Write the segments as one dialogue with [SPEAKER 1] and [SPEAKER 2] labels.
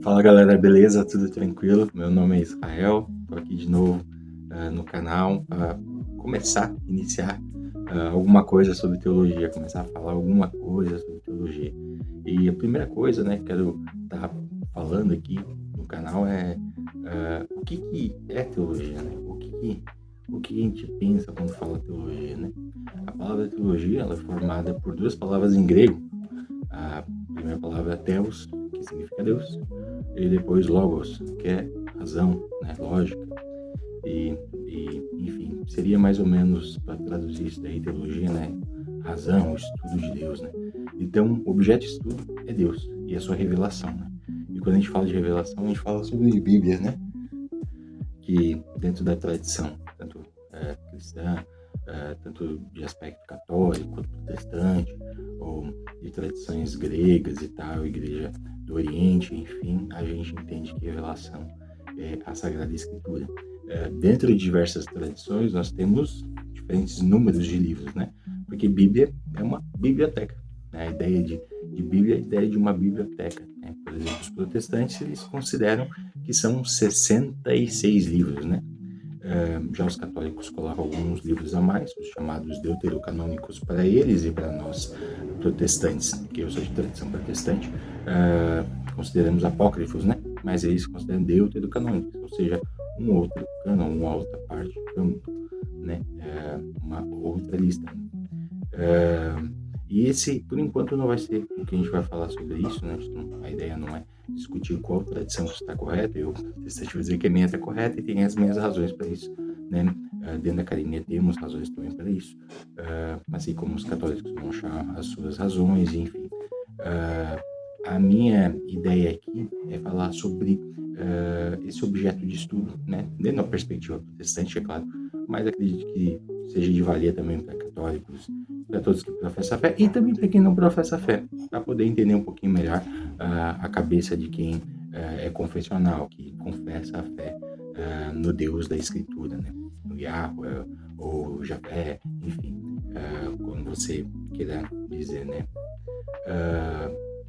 [SPEAKER 1] Fala galera, beleza? Tudo tranquilo? Meu nome é Israel, estou aqui de novo no canal para iniciar alguma coisa sobre teologia, começar a falar alguma coisa sobre teologia. E a primeira coisa, né, que quero estar falando aqui no canal é o que é teologia, né? O que a gente pensa quando fala teologia, né? A palavra teologia ela é formada por duas palavras em grego. A primeira palavra é theos, que significa Deus, e depois logos, que é razão, né, lógica, enfim, seria mais ou menos, para traduzir isso daí, teologia, né, razão, o estudo de Deus, né. Então, o objeto de estudo é Deus e a sua revelação, né. E quando a gente fala de revelação, a gente fala sobre Bíblia, né, que dentro da tradição, tanto cristã, tanto de aspecto católico quanto protestante, ou de tradições gregas e tal, igreja do Oriente, enfim, a gente entende que revelação é a Sagrada Escritura. Dentro de diversas tradições, nós temos diferentes números de livros, né? Porque Bíblia é uma biblioteca. Né? A ideia de Bíblia é a ideia de uma biblioteca. Né? Por exemplo, os protestantes, eles consideram que são 66 livros, né? Já os católicos colocam alguns livros a mais, os chamados deuterocanônicos para eles e para nós protestantes, que eu sou de tradição protestante, consideramos apócrifos, né? Mas eles consideram deuterocanônicos, ou seja, um outro cânon, uma outra parte, né? Uma outra lista. E esse, por enquanto, não vai ser o que a gente vai falar sobre isso, né? A ideia não é discutir qual tradição está correta. Eu protestante vou dizer que a minha está correta e tem as minhas razões para isso, né? Dentro da academia temos razões também para isso, assim como os católicos vão achar as suas razões, enfim. A minha ideia aqui é falar sobre esse objeto de estudo, né? Dentro da perspectiva protestante, é claro, mas acredito que seja de valia também para católicos, para todos que professam a fé e também para quem não professa a fé, para poder entender um pouquinho melhor a cabeça de quem é confessional, que confessa a fé no Deus da Escritura, né? No Yahweh ou Javé, enfim, como você queira dizer, né?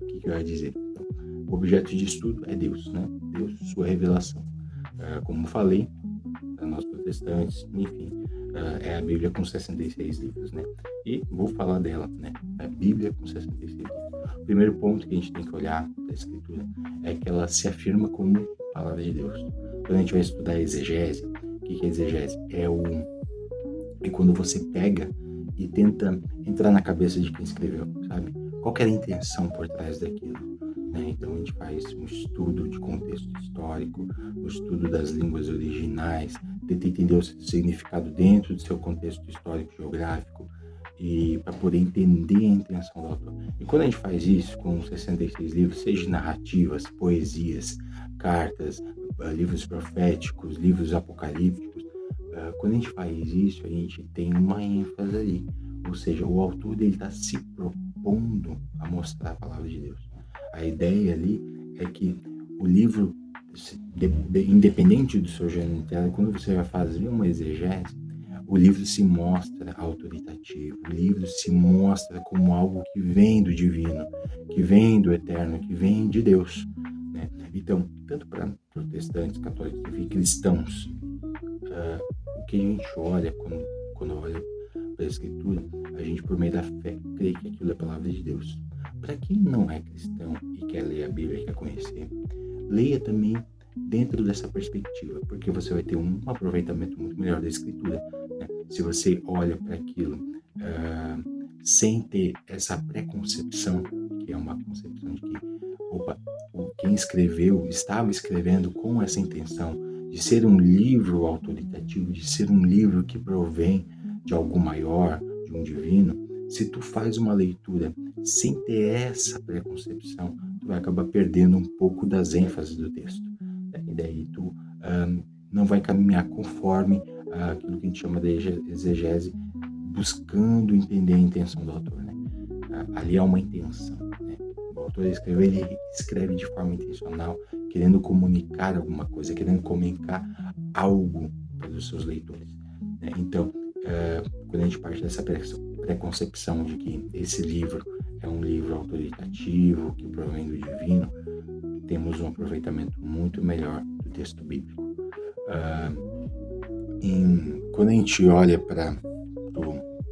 [SPEAKER 1] O que eu ia dizer? Então, o objeto de estudo é Deus, né? Deus, sua revelação. Como falei, para nós protestantes, enfim, é a Bíblia com 66 livros, né? E vou falar dela, né? A Bíblia com 66 livros. O primeiro ponto que a gente tem que olhar da Escritura é que ela se afirma como palavra de Deus. Quando a gente vai estudar a exegese, o que é exegese? É quando você pega e tenta entrar na cabeça de quem escreveu, sabe? Qual que era a intenção por trás daquilo? Né? Então a gente faz um estudo de contexto histórico, um estudo das línguas originais, tenta entender o significado dentro do seu contexto histórico geográfico e para poder entender a intenção do autor. E quando a gente faz isso com 66 livros, seja narrativas, poesias, cartas, livros proféticos, livros apocalípticos, quando a gente faz isso, a gente tem uma ênfase ali, ou seja, o autor dele está se propondo a mostrar a palavra de Deus. A ideia ali é que o livro, independente do seu gênero literário, quando você vai fazer uma exegese, o livro se mostra autoritativo, o livro se mostra como algo que vem do divino, que vem do eterno, que vem de Deus. Né? Então, tanto para protestantes, católicos e cristãos, o que a gente olha quando olha para a Escritura, a gente, por meio da fé, crê que aquilo é a palavra de Deus. Para quem não é cristão e quer ler a Bíblia e quer conhecer, leia também dentro dessa perspectiva, porque você vai ter um aproveitamento muito melhor da Escritura. Né? Se você olha para aquilo sem ter essa preconcepção, que é uma concepção de que, quem escreveu estava escrevendo com essa intenção de ser um livro autoritativo, de ser um livro que provém de algo maior, de um divino, se tu faz uma leitura sem ter essa preconcepção, tu vai acabar perdendo um pouco das ênfases do texto. E daí tu não vai caminhar conforme aquilo que a gente chama de exegese, buscando entender a intenção do autor. Né? Ali há uma intenção. Né? O autor ele escreve de forma intencional, querendo comunicar alguma coisa, querendo comunicar algo para os seus leitores. Né? Então, quando a gente parte dessa preconcepção de que esse livro é um livro autoritativo, que provém do divino, temos um aproveitamento muito melhor do texto bíblico. Quando a gente olha para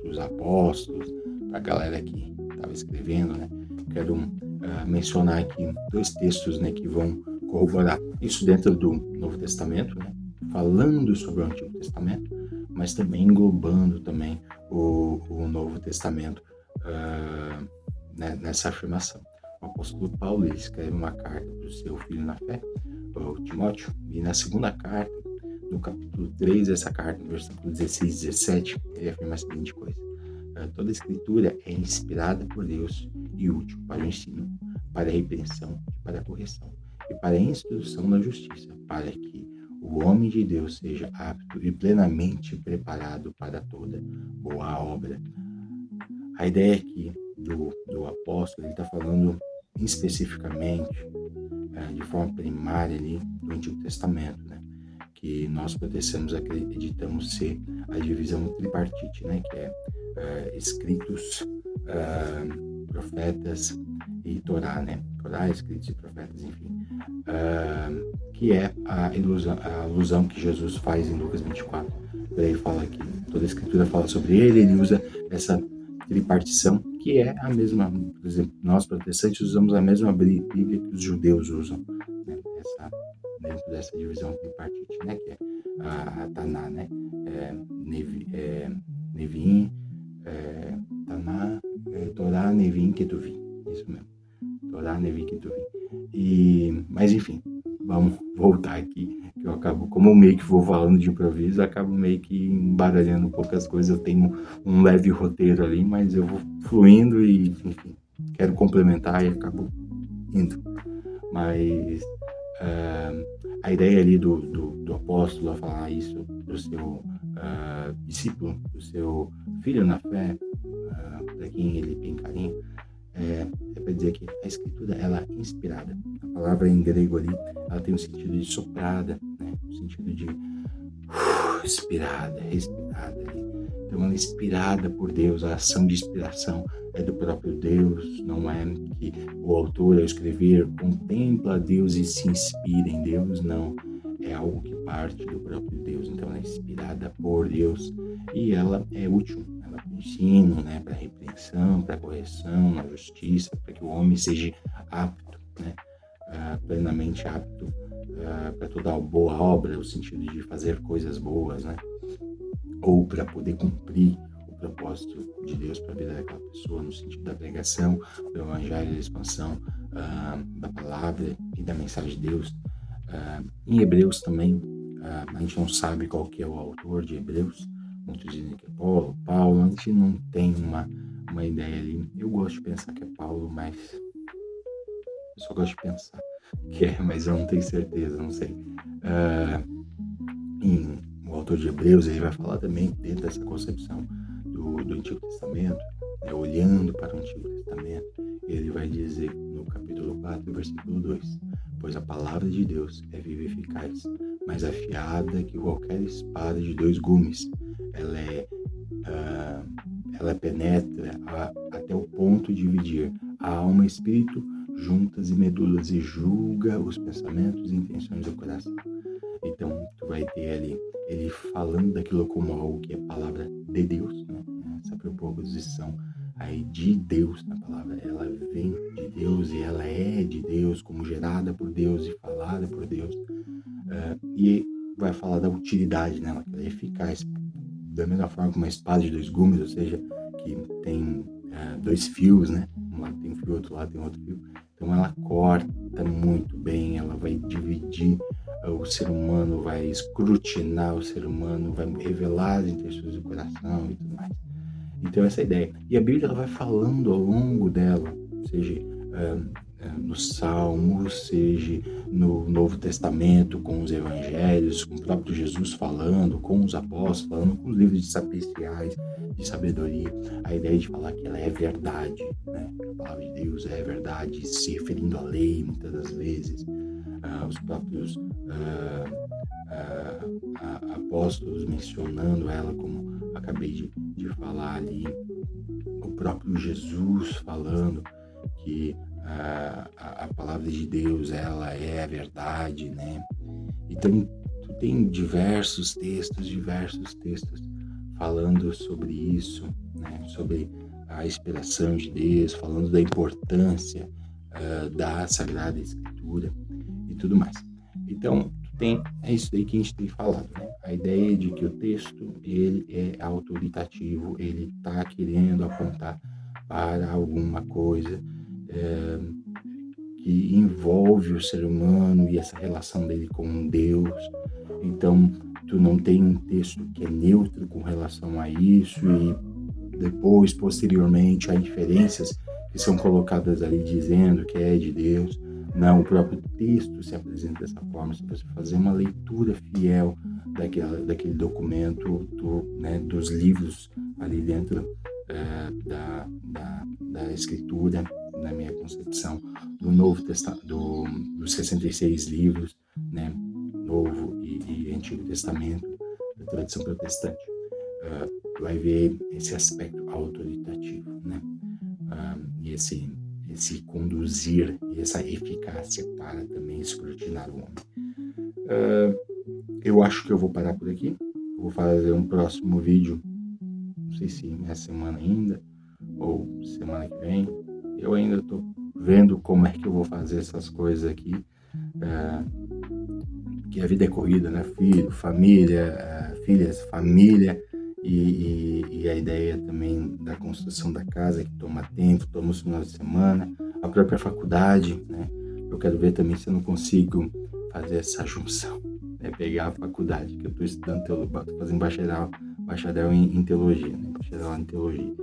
[SPEAKER 1] os apóstolos, para a galera que estava escrevendo, né, quero mencionar aqui 2 textos, né, que vão corroborar isso dentro do Novo Testamento, né, falando sobre o Antigo Testamento, mas também englobando também o Novo Testamento né, nessa afirmação. O apóstolo Paulo, ele escreve uma carta para o seu filho na fé, o Timóteo, e na segunda carta, no capítulo 3 dessa carta, no versículo 16 e 17, ele afirma a seguinte coisa: toda a escritura é inspirada por Deus e útil para o ensino, para a repreensão e para a correção, e para a instrução na justiça, para que o homem de Deus seja apto e plenamente preparado para toda boa obra. A ideia aqui do apóstolo, ele está falando especificamente, de forma primária ali, do Antigo Testamento, né? Que nós acreditamos ser a divisão tripartite, né? Que é escritos, profetas e Torá, né? Torá, escritos e profetas, enfim. Que é a alusão que Jesus faz em Lucas 24. Ele fala que toda a escritura fala sobre ele usa essa tripartição, que é a mesma, por exemplo, nós protestantes usamos a mesma Bíblia que os judeus usam, né? Dentro dessa divisão tripartite, né? Que é a Taná, né? Nevim, Taná, Torá, Nevim, Ketuvim, isso mesmo, Torá, Nevim, Ketuvim. Mas enfim, vamos voltar aqui, que eu acabo, como eu meio que vou falando de improviso, acabo meio que embaralhando poucas coisas. Eu tenho um leve roteiro ali, mas eu vou fluindo e, enfim, quero complementar e acabo indo. Mas a ideia ali do apóstolo a falar isso do seu discípulo, do seu filho na fé, para quem ele tem carinho, é para dizer que a escritura, ela é inspirada. A palavra em grego ali, ela tem o sentido de soprada, né? O sentido de inspirada, respirada ali. Então ela é inspirada por Deus, a ação de inspiração é do próprio Deus, não é que o autor, ao escrever, contempla Deus e se inspira em Deus, não. É algo que parte do próprio Deus, então ela é inspirada por Deus e ela é útil, ela é para o ensino, né, para a repreensão, para a correção, na justiça, para que o homem seja apto, né, plenamente apto para toda boa obra, no sentido de fazer coisas boas, né, ou para poder cumprir o propósito de Deus para a vida daquela pessoa, no sentido da pregação, do evangelho, da expansão da palavra e da mensagem de Deus. Em Hebreus também, a gente não sabe qual que é o autor de Hebreus, muitos dizem que é Paulo, a gente não tem uma ideia ali. Eu gosto de pensar que é Paulo, mas eu só gosto de pensar que é, mas eu não tenho certeza, não sei. O autor de Hebreus, ele vai falar também dentro dessa concepção do Antigo Testamento, né, olhando para o Antigo Testamento, ele vai dizer no capítulo 4, versículo 2: pois a palavra de Deus é viva e eficaz, mais afiada que qualquer espada de 2 gumes. Ela penetra até o ponto de dividir a alma e espírito, juntas e medulas, e julga os pensamentos e intenções do coração. Então, tu vai ter ali ele falando daquilo como algo que é palavra de Deus, né? Essa proposição aí de Deus na palavra, ela vem de Deus e ela é de Deus, como gerada por Deus e falada por Deus. E vai falar da utilidade, né? Ela é eficaz, da mesma forma que uma espada de 2 gumes, ou seja, que tem 2 fios, né? Um lado tem um fio, outro lado tem outro fio. Então ela corta muito bem, ela vai dividir o ser humano, vai escrutinar o ser humano, vai revelar as intenções do coração e tudo mais. Então essa é a ideia. E a Bíblia, ela vai falando ao longo dela, seja no Salmos, seja no Novo Testamento, com os Evangelhos, com o próprio Jesus falando, com os apóstolos falando, com os livros de sapienciais, de sabedoria, a ideia de falar que ela é verdade, né? A palavra de Deus é verdade, se referindo à lei, muitas das vezes. Os próprios apóstolos mencionando ela, como acabei de falar ali, o próprio Jesus falando que a palavra de Deus, ela é a verdade, né? Então, tu tem diversos textos falando sobre isso, né? Sobre a inspiração de Deus, falando da importância da Sagrada Escritura e tudo mais. Então, é isso daí que a gente tem falado, né? A ideia de que o texto, ele é autoritativo, ele está querendo apontar para alguma coisa que envolve o ser humano e essa relação dele com Deus. Então, tu não tem um texto que é neutro com relação a isso e depois, posteriormente, há inferências que são colocadas ali dizendo que é de Deus. Não, o próprio texto se apresenta dessa forma. Se você fazer uma leitura fiel daquele documento, dos livros ali dentro da Escritura, na minha concepção, do Novo Testamento, dos 66 livros, né, Novo e Antigo Testamento, da tradição protestante, vai ver esse aspecto autoritativo, né, e esse conduzir e essa eficácia para também escrutinar o homem. Eu acho que eu vou parar por aqui. Eu vou fazer um próximo vídeo, não sei se essa semana ainda ou semana que vem. Eu ainda estou vendo como é que eu vou fazer essas coisas aqui, que a vida é corrida, né? Filho, família, filhas, família, e a ideia também da construção da casa, que toma tempo, toma os finais de semana, a própria faculdade, né? Eu quero ver também se eu não consigo fazer essa junção, né? Pegar a faculdade, que eu estou estudando teologia, estou fazendo bacharel em teologia, né? Bacharel em teologia.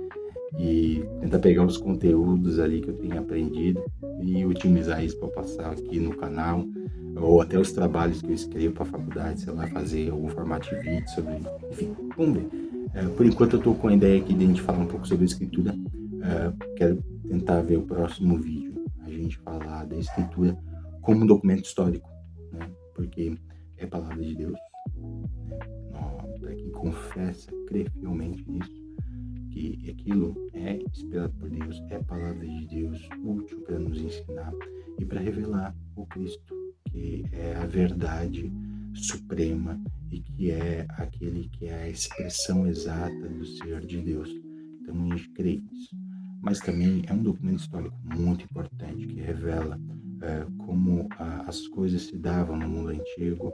[SPEAKER 1] E tentar pegar os conteúdos ali que eu tenho aprendido e otimizar isso para passar aqui no canal, ou até os trabalhos que eu escrevo para a faculdade, sei lá, fazer algum formato de vídeo sobre, enfim, vamos ver. Por enquanto eu estou com a ideia aqui de a gente falar um pouco sobre a Escritura. Quero tentar ver o próximo vídeo, a gente falar da Escritura como um documento histórico, né? Porque é a palavra de Deus, né? Para quem confessa, crê fielmente nisso, que aquilo é inspirado por Deus, é a palavra de Deus, útil para nos ensinar e para revelar o Cristo, que é a verdade suprema e que é aquele que é a expressão exata do ser de Deus. Então a gente crê nisso. Mas também é um documento histórico muito importante que revela como as coisas se davam no mundo antigo.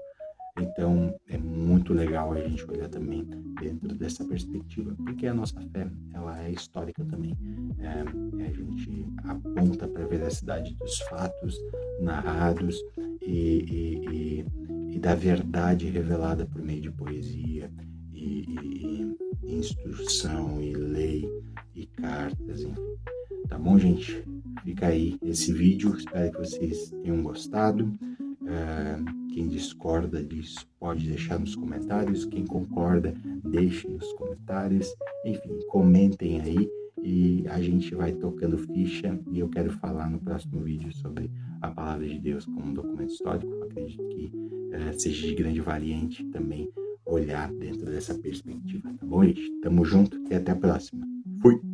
[SPEAKER 1] Então, é muito legal a gente olhar também dentro dessa perspectiva, porque a nossa fé, ela é histórica também. A gente aponta para a veracidade dos fatos narrados e da verdade revelada por meio de poesia e instrução e lei e cartas, enfim. Tá bom, gente? Fica aí esse vídeo, espero que vocês tenham gostado. Quem discorda disso pode deixar nos comentários, quem concorda, deixe nos comentários, enfim, comentem aí e a gente vai tocando ficha. E eu quero falar no próximo vídeo sobre a palavra de Deus como um documento histórico. Acredito que seja de grande valiente também olhar dentro dessa perspectiva, tá bom, gente? Tamo junto e até a próxima. Fui!